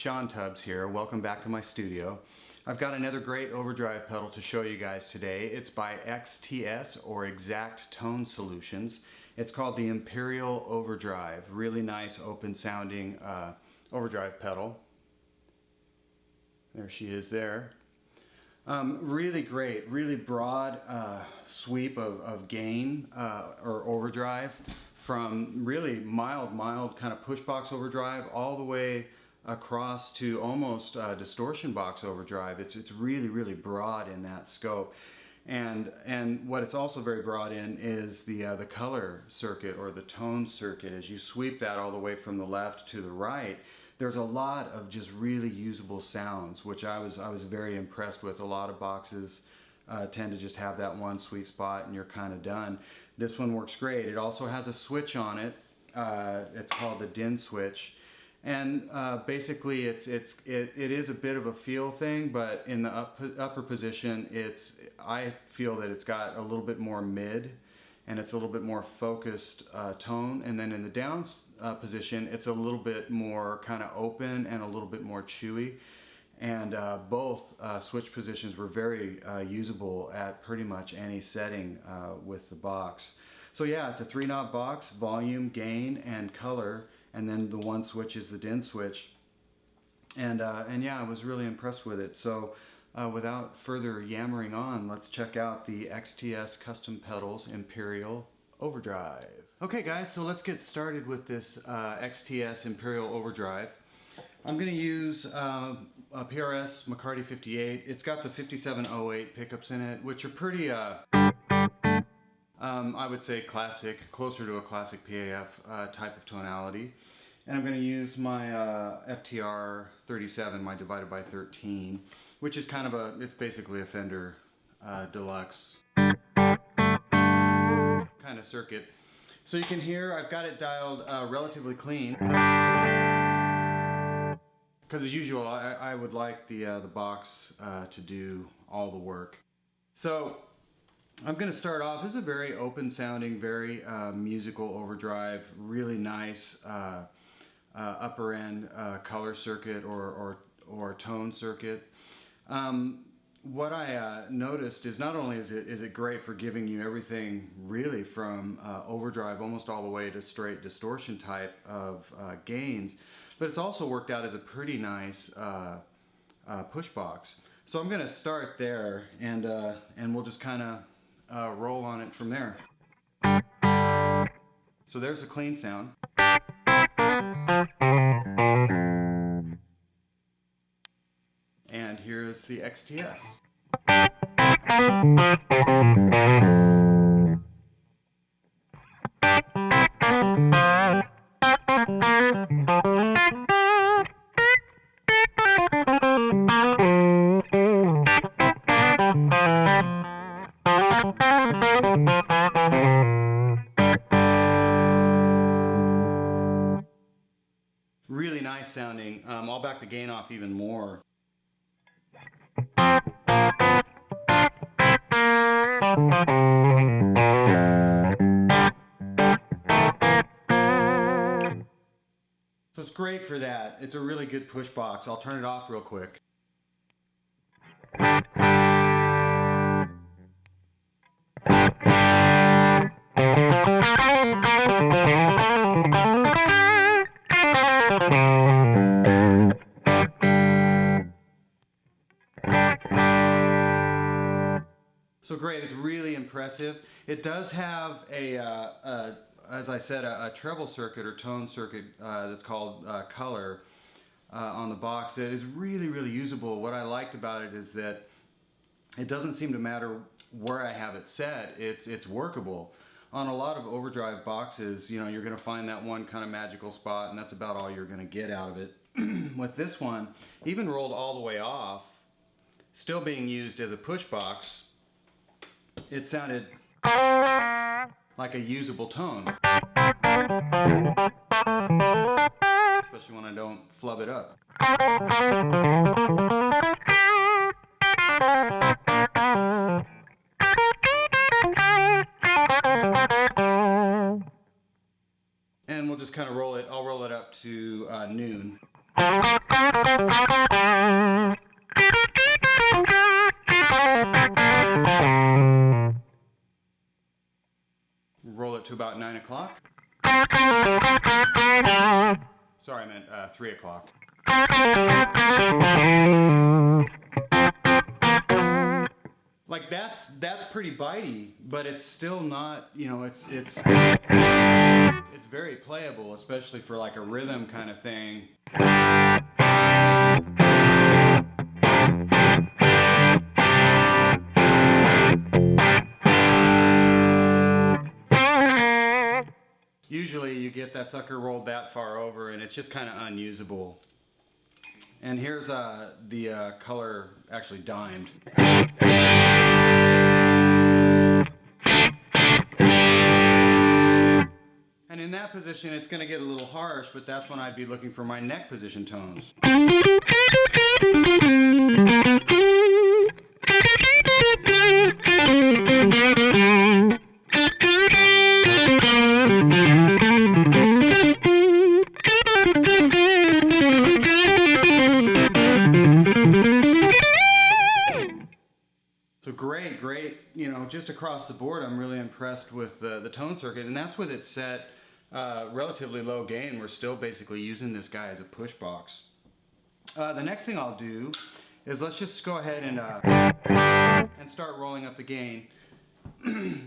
Shawn Tubbs here. Welcome back to my studio. I've got another great overdrive pedal to show you guys today. It's by XTS, or Exact Tone Solutions. It's called the Imperial Overdrive. Really nice open sounding overdrive pedal. There she is there. Really great, really broad sweep of gain or overdrive, from really mild kind of push box overdrive all the way across to almost distortion box overdrive. It's really broad in that scope, and what it's also very broad in is the color circuit or the tone circuit. As you sweep that all the way from the left to the right, there's a lot of just really usable sounds, which I was very impressed with. A lot of boxes tend to just have that one sweet spot and you're kind of done. This one works great. It also has a switch on it. It's called the DIN switch, and basically it is a bit of a feel thing, but in the upper position, I feel that it's got a little bit more mid, and it's a little bit more focused tone, and then in the down position, it's a little bit more kind of open and a little bit more chewy. And both switch positions were very usable at pretty much any setting with the box. So yeah, it's a 3-knob box, volume, gain, and color, and then the one switch is the DIN switch. And yeah, I was really impressed with it. So without further yammering on, let's check out the XTS Custom Pedals Imperial Overdrive. Okay guys, so let's get started with this XTS Imperial Overdrive. I'm going to use a PRS McCarty 58. It's got the 5708 pickups in it, which are pretty, I would say classic, closer to a classic PAF type of tonality. And I'm going to use my FTR 37, my divided by 13, which is kind of it's basically a Fender Deluxe kind of circuit. So you can hear I've got it dialed relatively clean. Because as usual, I would like the box to do all the work. So I'm going to start off. This is a very open sounding, very musical overdrive, really nice upper end color circuit or tone circuit. What I noticed is not only is it great for giving you everything really from overdrive almost all the way to straight distortion type of gains, but it's also worked out as a pretty nice push box. So I'm going to start there, and we'll just kind of roll on it from there. So there's a clean sound. And here's the XTS. Really nice sounding. I'll back the gain off even more. So it's great for that. It's a really good push box. I'll turn it off real quick. So great, it's really impressive. It does have as I said, a treble circuit or tone circuit that's called color on the box. It is really usable. What I liked about it is that it doesn't seem to matter where I have it set. It's workable. On a lot of overdrive boxes, you know, you're going to find that one kind of magical spot, and that's about all you're going to get out of it. With this one, even rolled all the way off, still being used as a push box, it sounded like a usable tone. Especially when I don't flub it up. And we'll just kind of roll it. I'll roll it up to noon. And Roll it to about 9 o'clock. Sorry, I meant 3 o'clock. Like that's pretty bitey, but it's still not, you know, it's very playable, especially for like a rhythm kind of thing. Usually you get that sucker rolled that far over and it's just kind of unusable. And here's the color actually dimed. And in that position it's going to get a little harsh, but that's when I'd be looking for my neck position tones. So great, you know, just across the board I'm really impressed with the tone circuit, and that's with it set relatively low gain. We're still basically using this guy as a push box. The next thing I'll do is let's just go ahead and start rolling up the gain.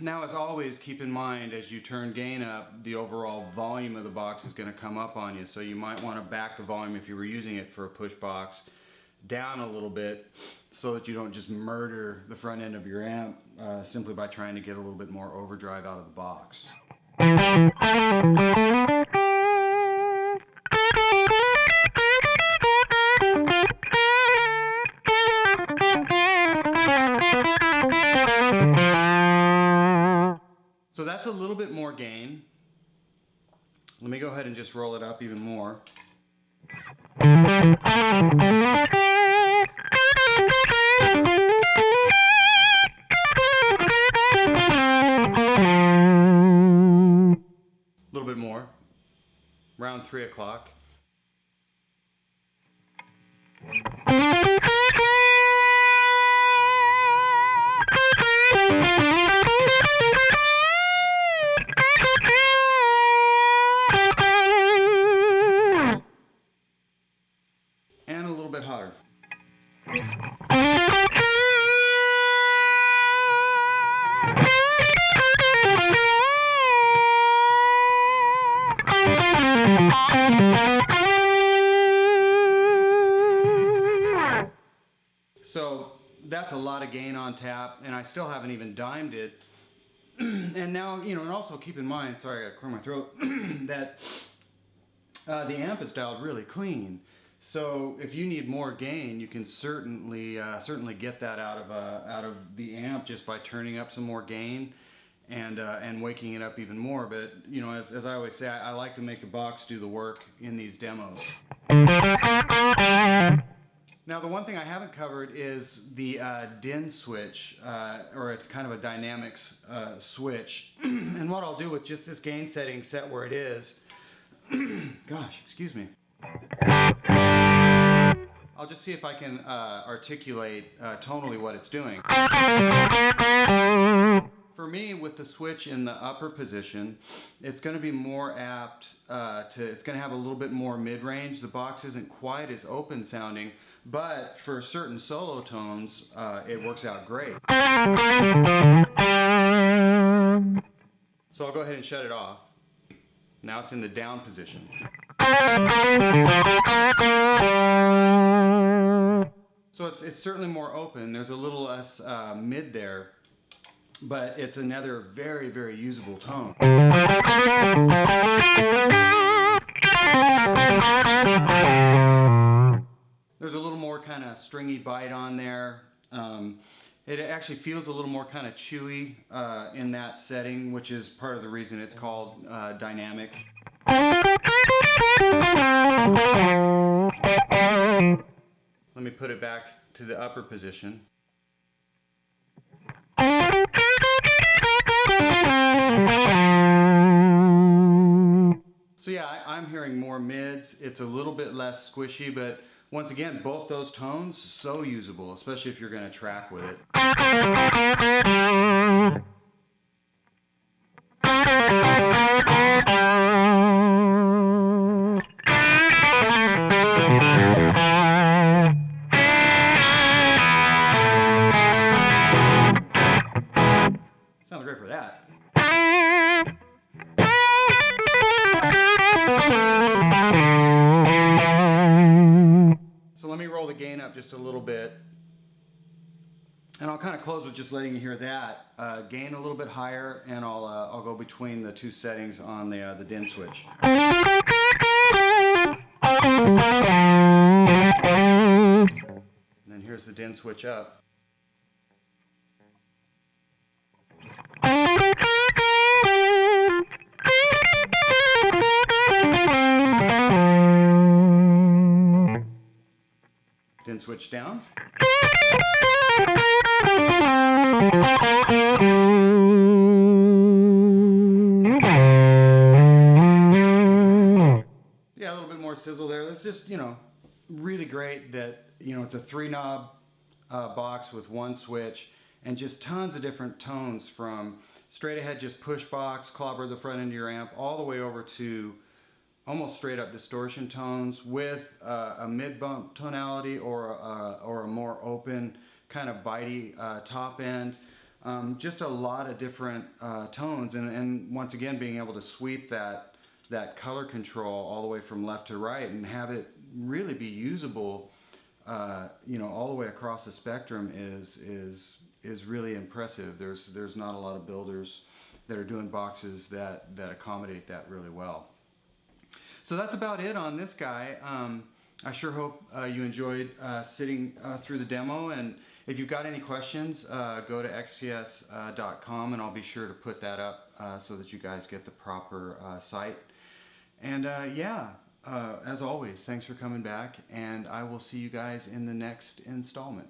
Now, as always, keep in mind as you turn gain up, the overall volume of the box is going to come up on you, so you might want to back the volume, if you were using it for a push box, down a little bit so that you don't just murder the front end of your amp simply by trying to get a little bit more overdrive out of the box. So that's a little bit more gain. Let me go ahead and just roll it up even more. A little bit more. Around 3 o'clock. And a little bit hotter. So that's a lot of gain on tap, and I still haven't even dimed it. And now, you know, and also keep in mind, sorry, I gotta clear my throat, that the amp is dialed really clean. So if you need more gain, you can certainly get that out of the amp just by turning up some more gain and waking it up even more. But you know, as I always say, I like to make the box do the work in these demos. Now, the one thing I haven't covered is the DIN switch, or it's kind of a dynamics switch. And what I'll do with just this gain setting set where it is, gosh, excuse me. I'll just see if I can articulate tonally what it's doing. For me, with the switch in the upper position, it's going to be more apt it's going to have a little bit more mid-range. The box isn't quite as open sounding, but for certain solo tones, it works out great. So I'll go ahead and shut it off. Now it's in the down position. So it's certainly more open. There's a little less mid there, but it's another very, very usable tone. There's a little more kind of stringy bite on there. It actually feels a little more kind of chewy in that setting, which is part of the reason it's called dynamic. Let me put it back to the upper position. So yeah, I'm hearing more mids. It's a little bit less squishy, but Once again, both those tones, so usable, especially if you're going to track with it. Sounds great for that. So let me roll the gain up just a little bit. And I'll kind of close with just letting you hear that. Gain a little bit higher, and I'll go between the two settings on the DIN switch. And then here's the DIN switch up. DIN switch down. Yeah, a little bit more sizzle there. It's just, you know, really great that, you know, it's a 3-knob box with one switch and just tons of different tones, from straight ahead just push box, clobber the front end of your amp, all the way over to almost straight up distortion tones with a mid bump tonality or a more open kind of bitey top end. Just a lot of different tones, and once again being able to sweep that color control all the way from left to right and have it really be usable, you know, all the way across the spectrum is really impressive. There's not a lot of builders that are doing boxes that accommodate that really well. So that's about it on this guy. I sure hope you enjoyed sitting through the demo, and if you've got any questions, go to xts.com and I'll be sure to put that up so that you guys get the proper site. And yeah, as always, thanks for coming back, and I will see you guys in the next installment.